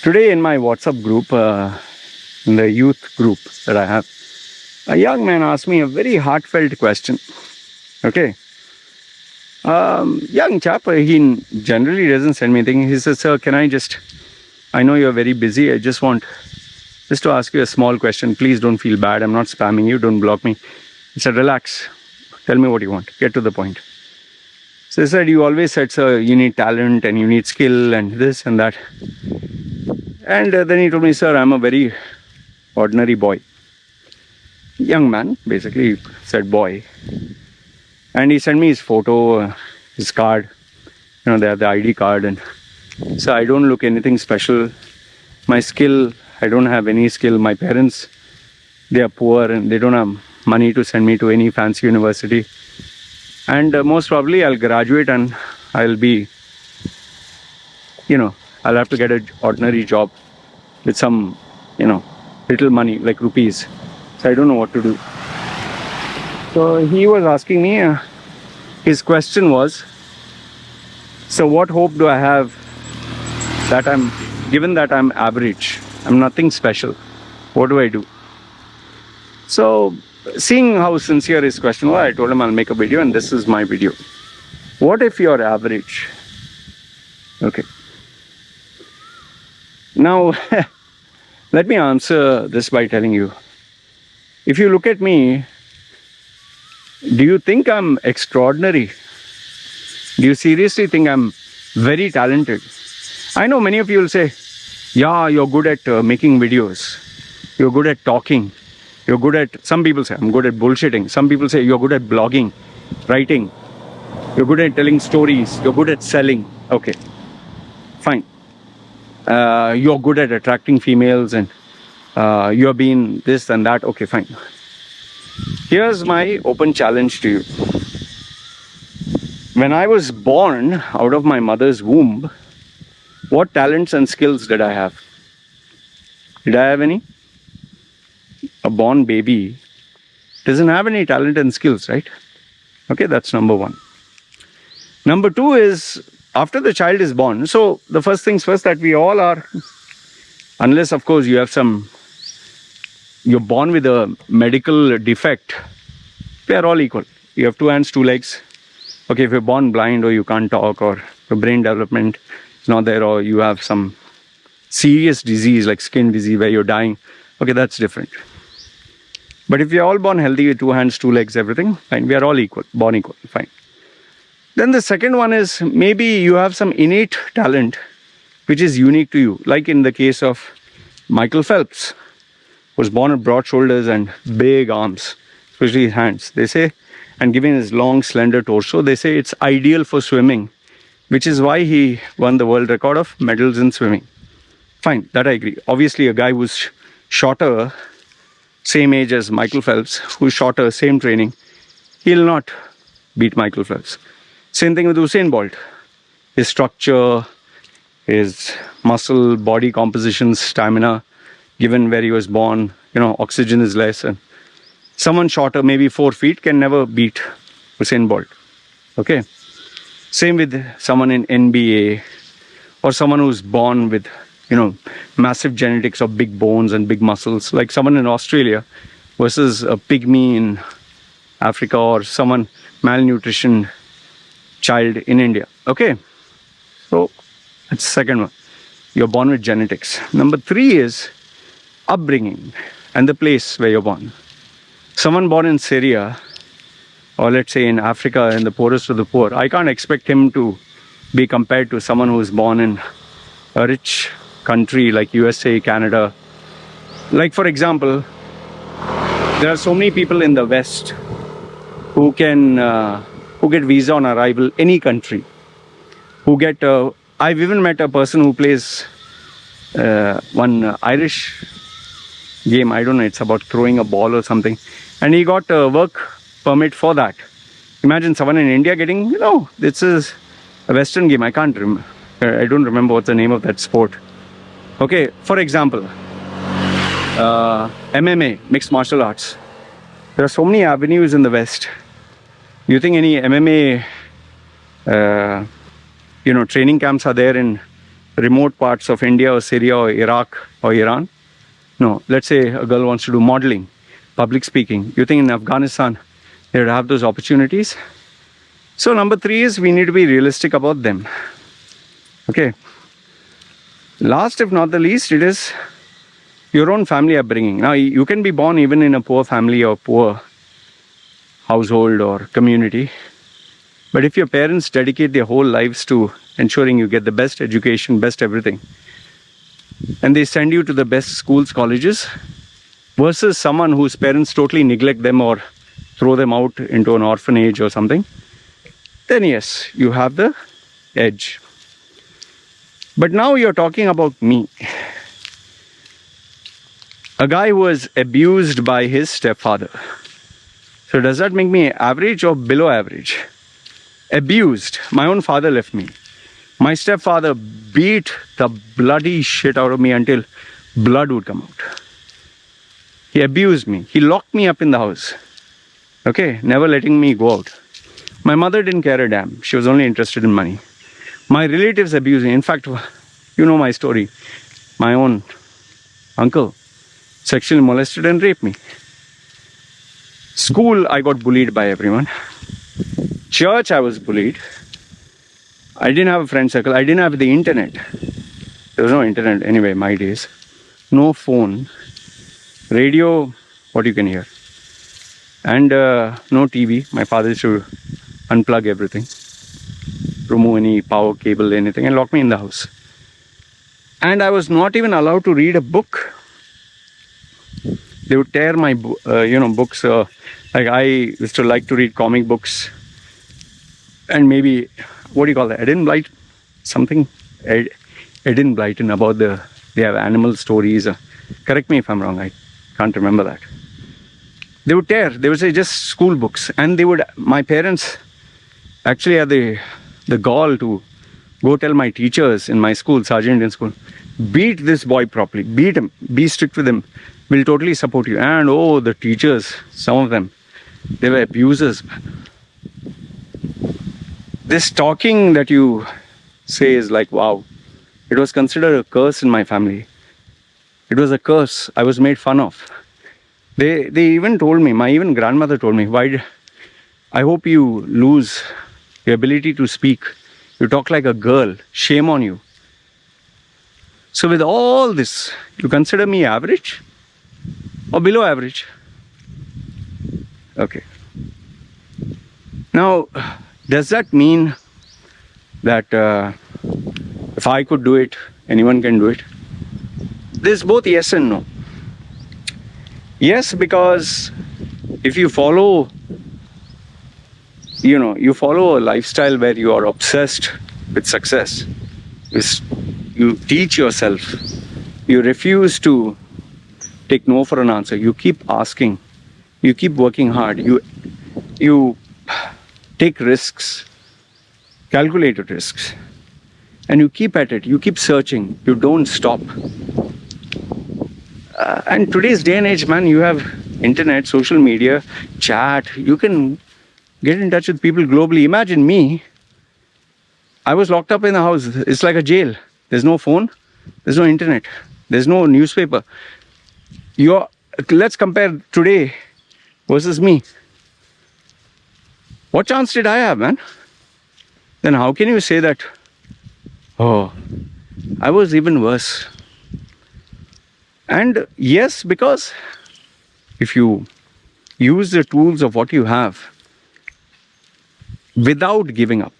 Today in my WhatsApp group, in the youth group that I have, a young man asked me a very heartfelt question. Okay. Young chap, he generally doesn't send me anything. He says, sir, I know you're very busy. I just to ask you a small question. Please don't feel bad. I'm not spamming you. Don't block me. I said, relax. Tell me what you want. Get to the point. So he said, you always said, sir, you need talent and you need skill and this and that. And then he told me, sir, I'm a very ordinary boy. Young man, basically, said boy. And he sent me his photo, his card. They have the ID card. And so I don't look anything special. My skill, I don't have any skill. My parents, they are poor and they don't have money to send me to any fancy university. And most probably I'll graduate and I'll be, I'll have to get an ordinary job with some, little money like rupees. So I don't know what to do. So he was asking me, his question was, so what hope do I have given that I'm average, I'm nothing special, what do I do? So seeing how sincere his question was, I told him I'll make a video and this is my video. What if you're average? Okay. Now, let me answer this by telling you, if you look at me, do you think I'm extraordinary? Do you seriously think I'm very talented? I know many of you will say, yeah, you're good at making videos. You're good at talking. You're good at, some people say, I'm good at bullshitting. Some people say, you're good at blogging, writing. You're good at telling stories. You're good at selling. Okay, fine. You're good at attracting females and you're being this and that. Okay, fine. Here's my open challenge to you. When I was born out of my mother's womb, what talents and skills did I have? Did I have any? A born baby doesn't have any talent and skills, right? Okay, that's number one. Number two is, after the child is born, so the first things first, that we all are, unless of course you're born with a medical defect, we are all equal. You have 2 hands, 2 legs. Okay, if you're born blind or you can't talk or your brain development is not there or you have some serious disease like skin disease where you're dying, okay, that's different. But if you're all born healthy with 2 hands, 2 legs, everything, fine, we are all equal, born equal, fine. Then the second one is, maybe you have some innate talent which is unique to you. Like in the case of Michael Phelps, was born with broad shoulders and big arms, especially his hands. They say, and given his long, slender torso, they say it's ideal for swimming, which is why he won the world record of medals in swimming. Fine, that I agree. Obviously, a guy who's shorter, same age as Michael Phelps, who's shorter, same training, he'll not beat Michael Phelps. Same thing with Usain Bolt. His structure, his muscle, body composition, stamina, given where he was born, oxygen is less. And someone shorter, maybe 4 feet, can never beat Usain Bolt. Okay? Same with someone in NBA or someone who's born with, massive genetics of big bones and big muscles, like someone in Australia versus a pygmy in Africa or someone malnutrition child in India. Okay? So that's the second one. You're born with genetics. Number 3 is upbringing and the place where you're born. Someone born in Syria, or let's say in Africa, in the poorest of the poor, I can't expect him to be compared to someone who's born in a rich country like USA, Canada. Like for example, there are so many people in the West who get visa on arrival any country. I've even met a person who plays one Irish game. I don't know, it's about throwing a ball or something, and he got a work permit for that. Imagine someone in India getting, this is a Western game. I don't remember what's the name of that sport. Okay, for example, MMA, mixed martial arts. There are so many avenues in the West. Do you think any MMA training camps are there in remote parts of India or Syria or Iraq or Iran. No, let's say a girl wants to do modeling, public speaking. You think in Afghanistan they would have those opportunities? So number 3 is we need to be realistic about them. Okay. Last, if not the least, it is your own family upbringing. Now, you can be born even in a poor family or poor household or community. But if your parents dedicate their whole lives to ensuring you get the best education, best everything, and they send you to the best schools, colleges, versus someone whose parents totally neglect them or throw them out into an orphanage or something, then yes, you have the edge. But now you're talking about me. A guy who was abused by his stepfather. So does that make me average or below average? Abused. My own father left me. My stepfather beat the bloody shit out of me until blood would come out. He abused me. He locked me up in the house. Okay, never letting me go out. My mother didn't care a damn. She was only interested in money. My relatives abused me. In fact, you know my story. My own uncle sexually molested and raped me. School, I got bullied by everyone. Church, I was bullied. I didn't have a friend circle. I didn't have the internet. There was no internet anyway, my days. No phone. Radio, what you can hear. And no TV. My father used to unplug everything, remove any power cable, anything, and lock me in the house. And I was not even allowed to read a book. They would tear my books. Like I used to like to read comic books. And maybe, what do you call that? Eden Blight? Something? Eden Blighton about they have animal stories. Correct me if I'm wrong. I can't remember that. They would tear. They would say just school books. And my parents actually had the gall to go tell my teachers in my school, Sergeant in school, beat this boy properly. Beat him. Be strict with him. We'll totally support you. And oh, the teachers, some of them, they were abusers, man. This talking that you say is like, wow. It was considered a curse in my family. It was a curse. I was made fun of. They even told me, my even grandmother told me, I hope you lose the ability to speak. You talk like a girl. Shame on you. So with all this, you consider me average or below average? Okay. Now, does that mean that if I could do it, anyone can do it? There's both yes and no. Yes, because if you follow, you follow a lifestyle where you are obsessed with success. You teach yourself. You refuse to take no for an answer. You keep asking. You keep working hard. You take risks, calculated risks, and you keep at it. You keep searching. You don't stop. And today's day and age, man, you have internet, social media, chat. You can get in touch with people globally. Imagine me. I was locked up in the house. It's like a jail. There's no phone. There's no internet. There's no newspaper. Let's compare today versus me. What chance did I have, man? Then how can you say that, oh, I was even worse? And yes, because if you use the tools of what you have without giving up,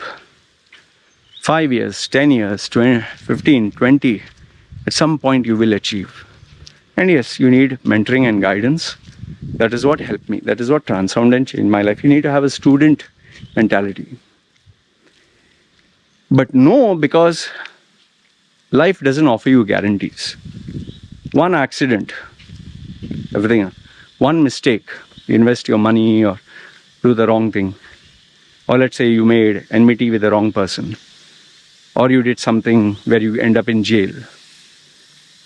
5 years, 10 years, 20, 15, 20, at some point you will achieve. And yes, you need mentoring and guidance. That is what helped me. That is what transformed and changed my life. You need to have a student mentality. But no, because life doesn't offer you guarantees. One accident, everything, one mistake, you invest your money or do the wrong thing. Or let's say you made enmity with the wrong person. Or you did something where you end up in jail.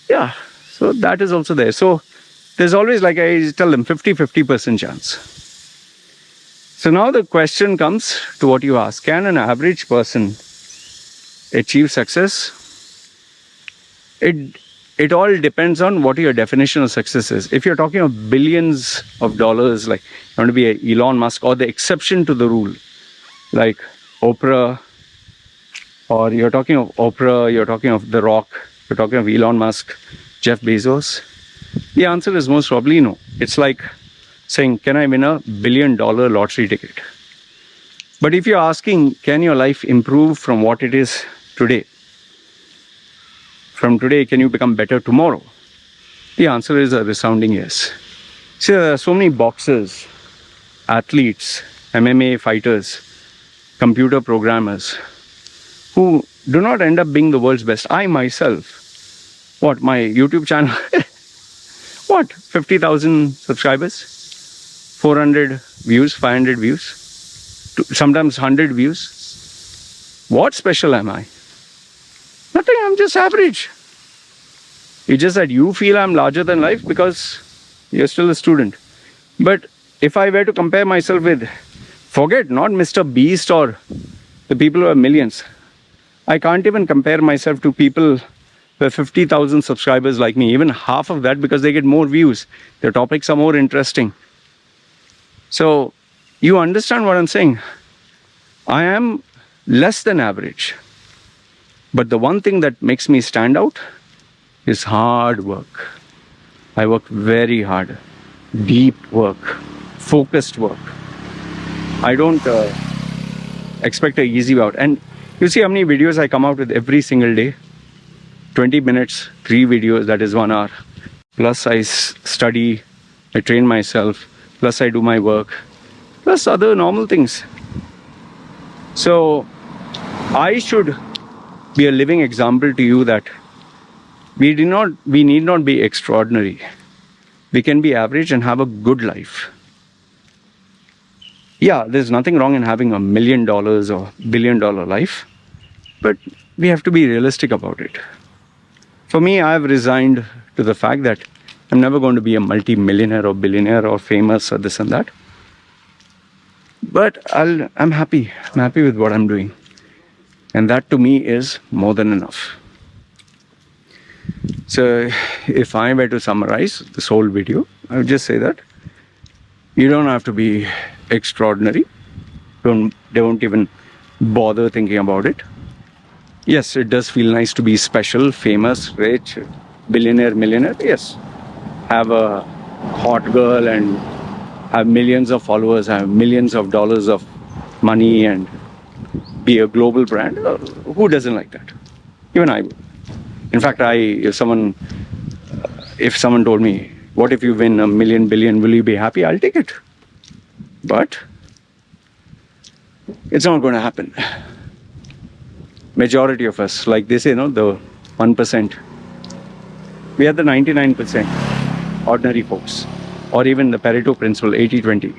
Yeah, so that is also there. So there's always, like I tell them, 50-50% chance. So now the question comes to what you ask. Can an average person achieve success? it it all depends on what your definition of success is. If you're talking of billions of dollars, like you want to be a Elon Musk, or the exception to the rule, like Oprah, or you're talking of Oprah, you're talking of The Rock, you're talking of Elon Musk, Jeff Bezos, the answer is most probably no. It's like saying, can I win $1 billion lottery ticket? But if you're asking, can your life improve from what it is today? From today, can you become better tomorrow? The answer is a resounding yes. See, there are so many boxers, athletes, MMA fighters, computer programmers who do not end up being the world's best. I myself, my YouTube channel, 50,000 subscribers, 400 views, 500 views, sometimes 100 views. What special am I? Nothing, I'm just average. It's just that you feel I'm larger than life because you're still a student. But if I were to compare myself with, forget not Mr. Beast or the people who have millions, I can't even compare myself to people who have 50,000 subscribers like me, even half of that, because they get more views. Their topics are more interesting. So you understand what I'm saying? I am less than average. But the one thing that makes me stand out is hard work. I work very hard. Deep work. Focused work. I don't expect an easy way out. And you see how many videos I come out with every single day? 20 minutes, 3 videos, that is 1 hour. Plus I study, I train myself, plus I do my work, plus other normal things. So I should be a living example to you that we need not be extraordinary. We can be average and have a good life. Yeah, there's nothing wrong in having $1 million or $1 billion life, but we have to be realistic about it. For me, I've resigned to the fact that I'm never going to be a multi-millionaire or billionaire or famous or this and that. But I'm happy. I'm happy with what I'm doing. And that to me is more than enough. So if I were to summarize this whole video, I would just say that you don't have to be extraordinary. Don't even bother thinking about it. Yes, it does feel nice to be special, famous, rich, billionaire, millionaire. Yes. Have a hot girl and have millions of followers, have millions of dollars of money and be a global brand. Who doesn't like that? Even I would. In fact, if someone told me, what if you win $1 million, billion, will you be happy? I'll take it. But it's not going to happen. Majority of us, like they say, the 1%, we are the 99% ordinary folks. Or even the Pareto principle, 80-20.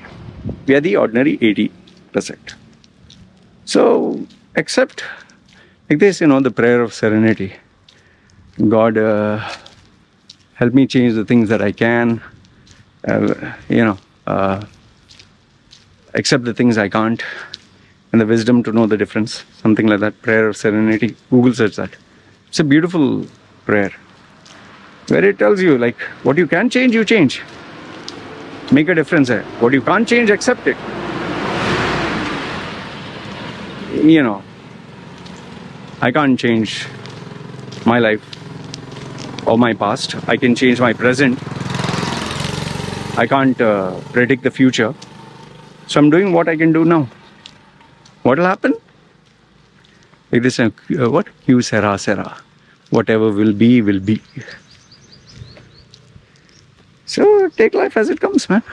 We are the ordinary 80%. So accept, like this, the prayer of serenity. God, help me change the things that I can. Accept the things I can't. And the wisdom to know the difference. Something like that. Prayer of serenity. Google search that. It's a beautiful prayer. Where it tells you, like, what you can change, you change. Make a difference there. What you can't change, accept it. I can't change my life or my past. I can change my present. I can't predict the future. So I'm doing what I can do now. What will happen? Like this, what? You sera sera. Whatever will be, will be. So take life as it comes, man.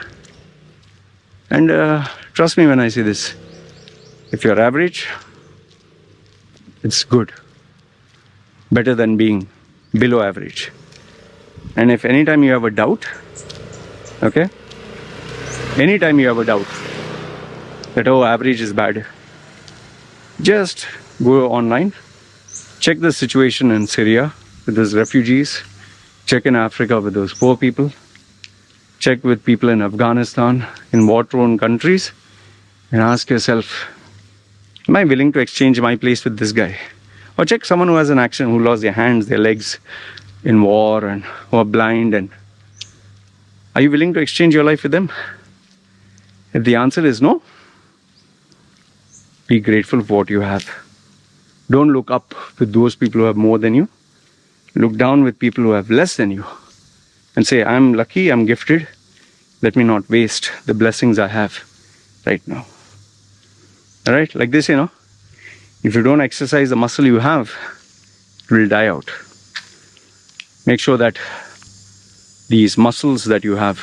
And trust me when I say this. If you're average, it's good. Better than being below average. And if anytime you have a doubt, okay? Anytime you have a doubt that, average is bad, just go online, check the situation in Syria with those refugees, check in Africa with those poor people, check with people in Afghanistan, in war-torn countries, and ask yourself, am I willing to exchange my place with this guy? Or check someone who has an accident, who lost their hands, their legs, in war and who are blind, and are you willing to exchange your life with them? If the answer is no, be grateful for what you have. Don't look up with those people who have more than you. Look down with people who have less than you and say, I'm lucky, I'm gifted. Let me not waste the blessings I have right now. All right, like this, if you don't exercise the muscle you have, it will die out. Make sure that these muscles that you have,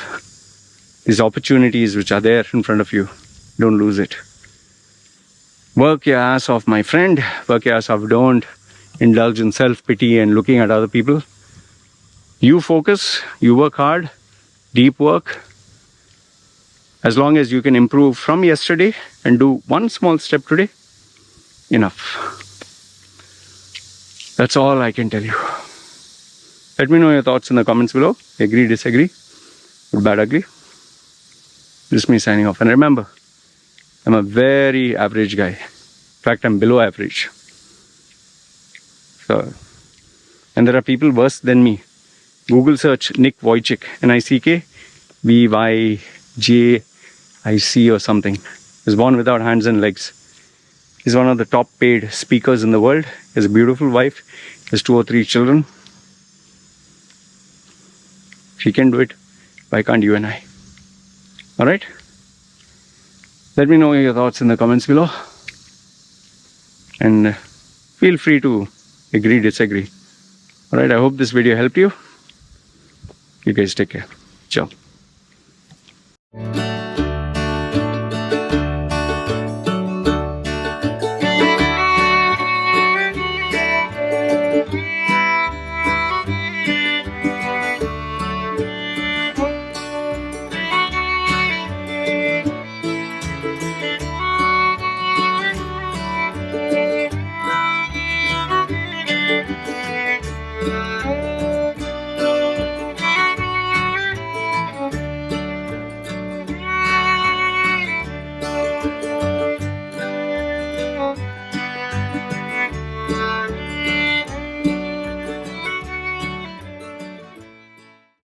these opportunities which are there in front of you, don't lose it. Work your ass off, my friend. Work your ass off. Don't indulge in self-pity and looking at other people. You focus, you work hard, deep work. As long as you can improve from yesterday and do one small step today, enough. That's all I can tell you. Let me know your thoughts in the comments below. Agree, disagree, good, bad, ugly. This is me signing off. And remember, I'm a very average guy. In fact, I'm below average. So, and there are people worse than me. Google search Nick Wojcik, NICK-VYJIC or something. He was born without hands and legs. He's one of the top paid speakers in the world. He has a beautiful wife. He has 2 or 3 children. If he can do it, why can't you and I? Alright? Let me know your thoughts in the comments below. And feel free to agree, disagree. Alright, I hope this video helped you. You guys take care. Ciao.